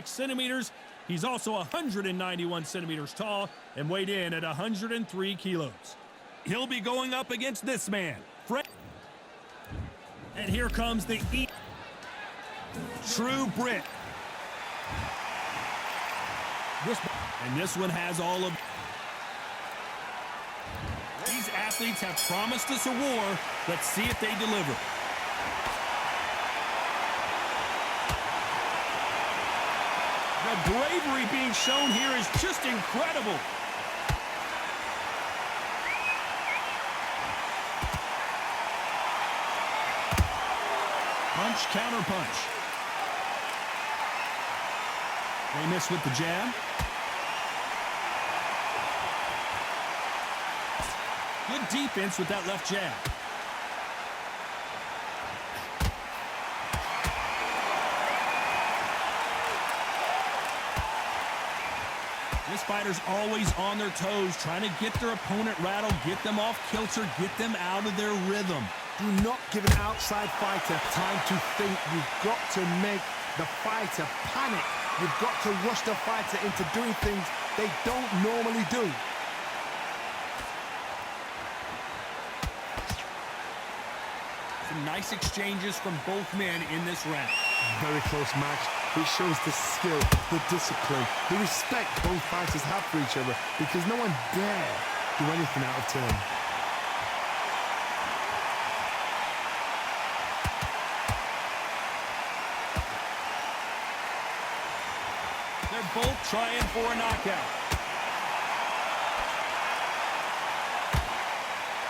centimeters. He's also 191 centimeters tall and weighed in at 103 kilos. He'll be going up against this man, and here comes the true Brit. And this one has all of... These athletes have promised us a war. Let's see if they deliver. The bravery being shown here is just incredible. Punch, counter punch. They miss with the jab. Good defense with that left jab. This fighter's always on their toes, trying to get their opponent rattled, get them off kilter, get them out of their rhythm. Do not give an outside fighter time to think. You've got to make the fighter panic. You've got to rush the fighter into doing things they don't normally do. Some nice exchanges from both men in this round. Very close match. It shows the skill, the discipline, the respect both fighters have for each other, because no one dare do anything out of turn. They're both trying for a knockout.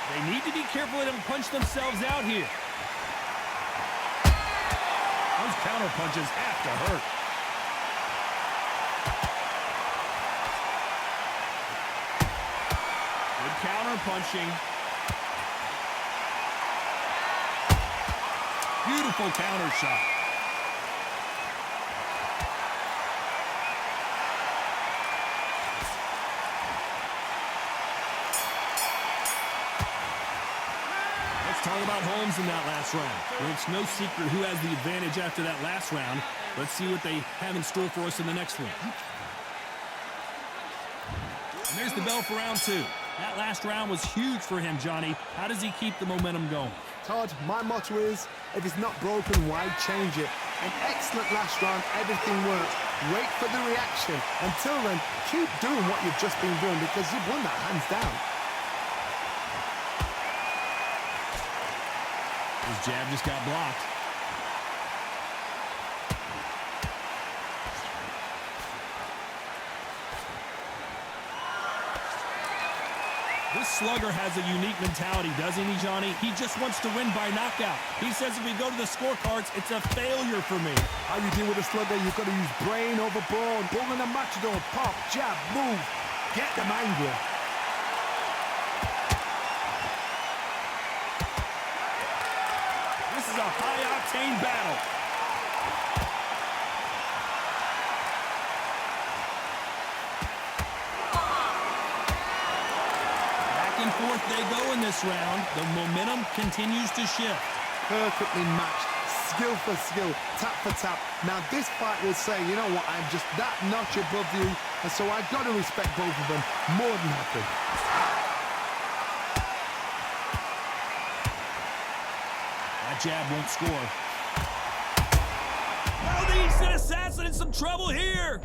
They need to be careful they don't punch themselves out here. Those counter punches have to hurt. Good counter punching. Beautiful counter shot. Talk about Holmes in that last round. Well, it's no secret who has the advantage after that last round. Let's see what they have in store for us in the next one. And there's the bell for round two. That last round was huge for him, Johnny. How does he keep the momentum going? Todd, my motto is, if it's not broken, why change it? An excellent last round, everything worked. Wait for the reaction. Until then, keep doing what you've just been doing, because you've won that hands down. His jab just got blocked. This slugger has a unique mentality, doesn't he, Johnny? He just wants to win by knockout. He says if we go to the scorecards, it's a failure for me. How you deal with a slugger, you've got to use brain over bone. Bull in a matador, pop, jab, move. Get them angry. This is a high-octane battle. Back and forth they go in this round. The momentum continues to shift. Perfectly matched, skill for skill, tap for tap. Now this fight will say, you know what, I'm just that notch above you, and so I've got to respect both of them more than happy. That jab won't score. Oh, the instant assassin in some trouble here.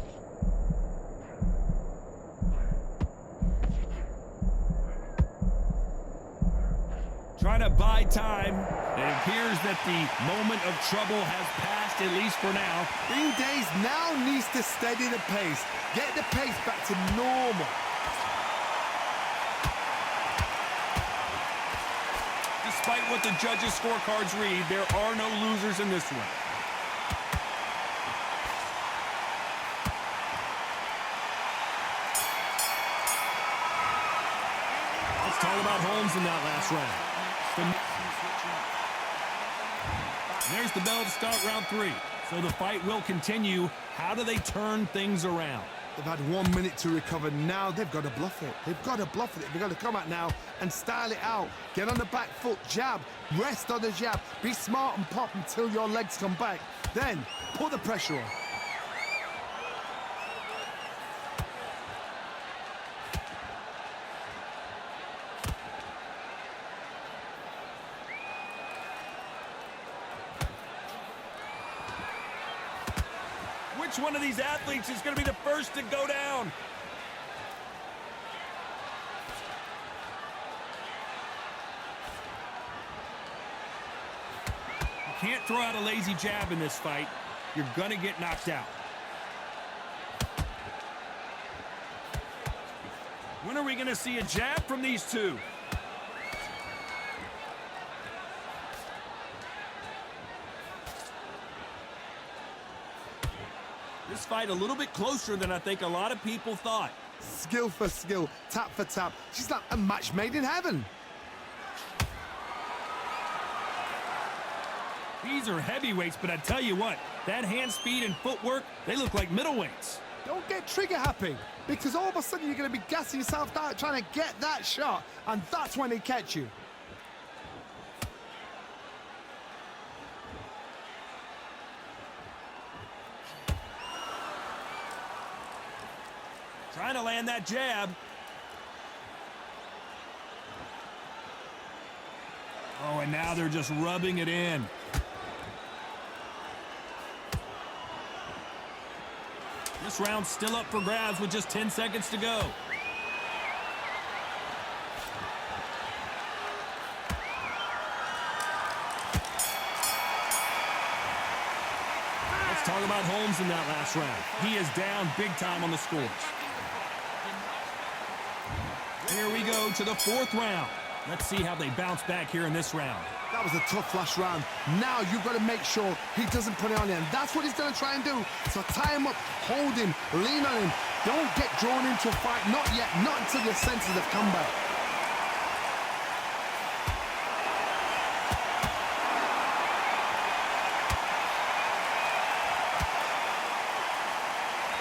Trying to buy time. It appears that the moment of trouble has passed, at least for now. Ring Days now needs to steady the pace. Get the pace back to normal. Despite what the judges' scorecards read, there are no losers in this one. Let's talk about Holmes in that last round. There's the bell to start round three. So the fight will continue. How do they turn things around? They've had 1 minute to recover. Now they've got to bluff it. They've got to bluff it. They've got to come out now and style it out. Get on the back foot, jab, rest on the jab. Be smart and pop until your legs come back. Then put the pressure on. Which one of these athletes is going to be the first to go down? You can't throw out a lazy jab in this fight. You're going to get knocked out. When are we going to see a jab from these two? This fight a little bit closer than I think a lot of people thought. Skill for skill, tap for tap. She's like a match made in heaven. These are heavyweights, but I tell you what, that hand speed and footwork, they look like middleweights. Don't get trigger happy, because all of a sudden you're going to be gassing yourself out trying to get that shot, and that's when they catch you. Trying to land that jab. Oh, and now they're just rubbing it in. This round's still up for grabs with just 10 seconds to go. Let's talk about Holmes in that last round. He is down big time on the scores. Here we go to the fourth round. Let's see how they bounce back here in this round. That was a tough last round. Now you've got to make sure he doesn't put it on him. That's what he's going to try and do. So tie him up, hold him, lean on him. Don't get drawn into a fight. Not yet. Not until your senses have come back.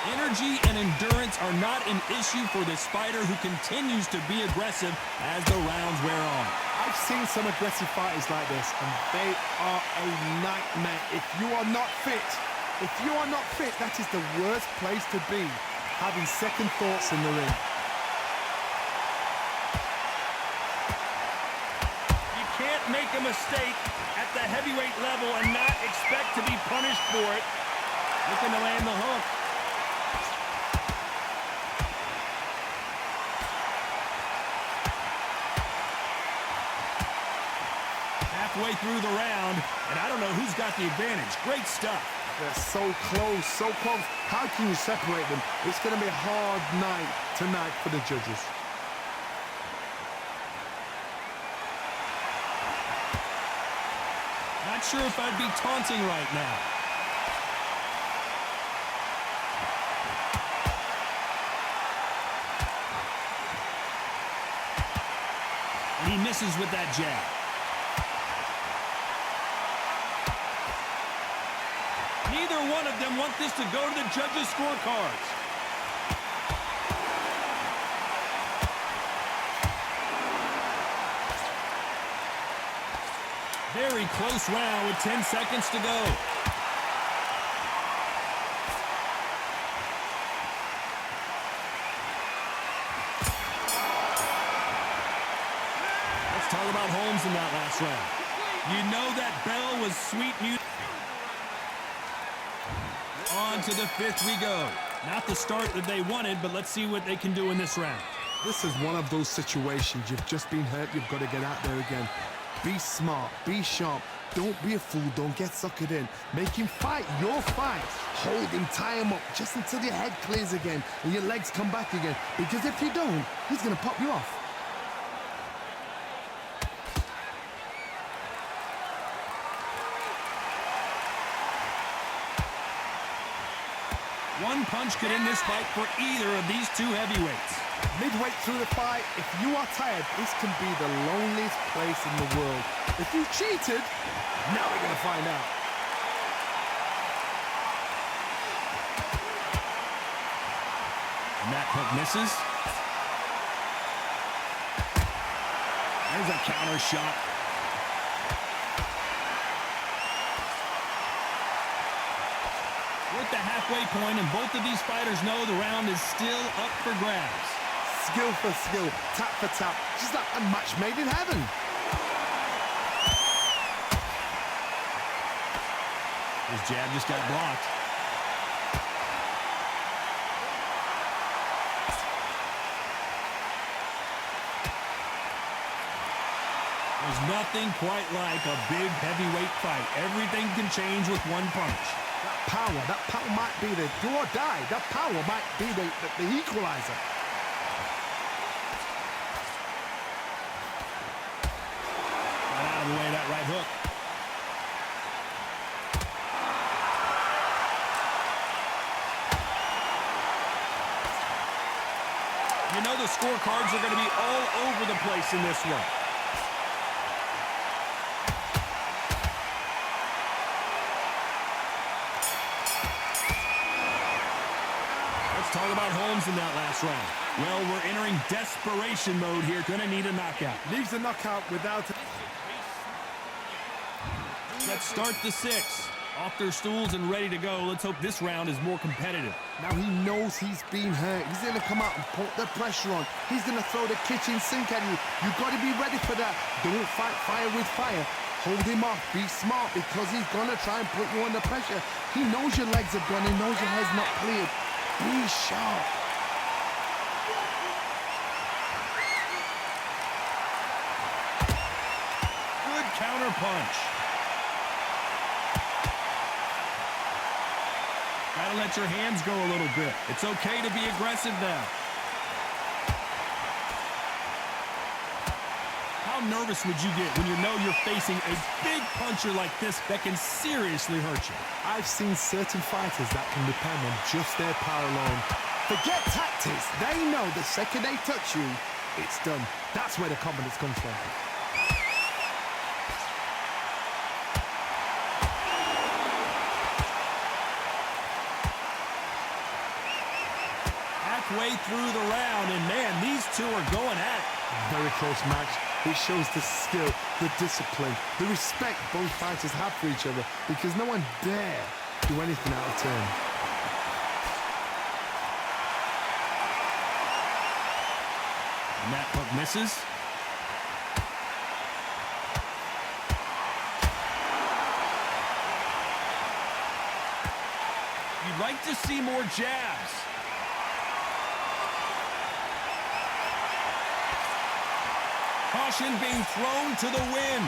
Energy and endurance are not an issue for this fighter who continues to be aggressive as the rounds wear on. I've seen some aggressive fighters like this, and they are a nightmare. If you are not fit, that is the worst place to be, having second thoughts in the ring. You can't make a mistake at the heavyweight level and not expect to be punished for it. Looking to land the hook. Halfway through the round, and I don't know who's got the advantage. Great stuff. They're so close, so close. How can you separate them? It's going to be a hard night tonight for the judges. Not sure if I'd be taunting right now. And he misses with that jab. Neither one of them want this to go to the judges' scorecards. Very close round with 10 seconds to go. Let's talk about Holmes in that last round. You know that bell was sweet music. On to the fifth we go. Not the start that they wanted, but let's see what they can do in this round. This is one of those situations. You've just been hurt. You've got to get out there again. Be smart. Be sharp. Don't be a fool. Don't get suckered in. Make him fight your fight. Hold him, tie him up just until your head clears again and your legs come back again. Because if you don't, he's going to pop you off. One punch could end this fight for either of these two heavyweights. Midway through the fight, if you are tired, this can be the loneliest place in the world. If you cheated, now we're going to find out. And that hook misses. There's a counter shot. We're at the halfway point, and both of these fighters know the round is still up for grabs. Skill for skill, tap for tap. She's like a match made in heaven. His jab just got blocked. There's nothing quite like a big heavyweight fight. Everything can change with one punch. That power might be the do or die. That power might be the equalizer. Got out of the way of that right hook. You know the scorecards are going to be all over the place in this one. Let's talk about Holmes in that last round. Well, we're entering desperation mode here. Going to need a knockout. Leaves a knockout without... Let's start the 6. Off their stools and ready to go. Let's hope this round is more competitive. Now he knows he's been hurt. He's going to come out and put the pressure on. He's going to throw the kitchen sink at you. You've got to be ready for that. Don't fight fire with fire. Hold him off. Be smart because he's going to try and put you under pressure. He knows your legs are gone. He knows your head's not cleared. Be sharp. Good counter punch. Gotta let your hands go a little bit. It's okay to be aggressive now. How nervous would you get when you know you're facing a big puncher like this that can seriously hurt you? I've seen certain fighters that can depend on just their power alone. Forget tactics. They know the second they touch you, it's done. That's where the confidence comes from. Halfway through the round, and man, these two are going at it. Very close match. It shows the skill, the discipline, the respect both fighters have for each other because no one dare do anything out of turn. And that hook misses. You'd like to see more jabs. Caution being thrown to the wind.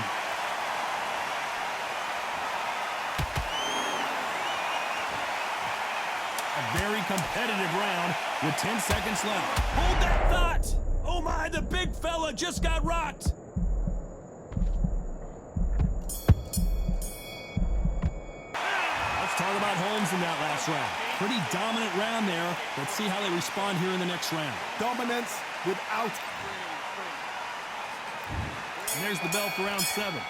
A very competitive round with 10 seconds left. Hold that thought! Oh my, the big fella just got rocked! Let's talk about Holmes in that last round. Pretty dominant round there. Let's see how they respond here in the next round. Dominance without... And there's the bell for round 7.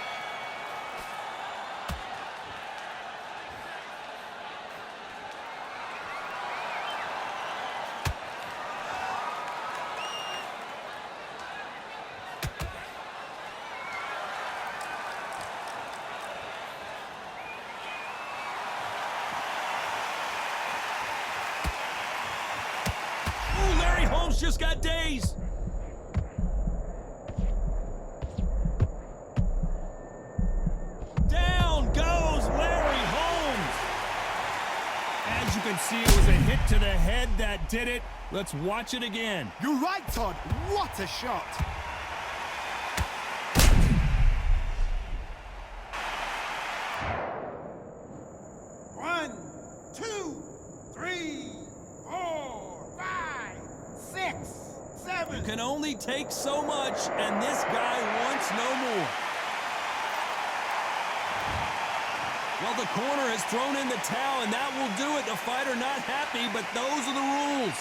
Ooh, Larry Holmes just got dazed. You can see it was a hit to the head that did it. Let's watch it again. You're right, Todd. What a shot. One, two, three, 4, 5, 6, 7. You can only take so much, and this guy wants no more. Well, the corner has thrown in the towel, and that will do it. The fighter not happy, but those are the rules.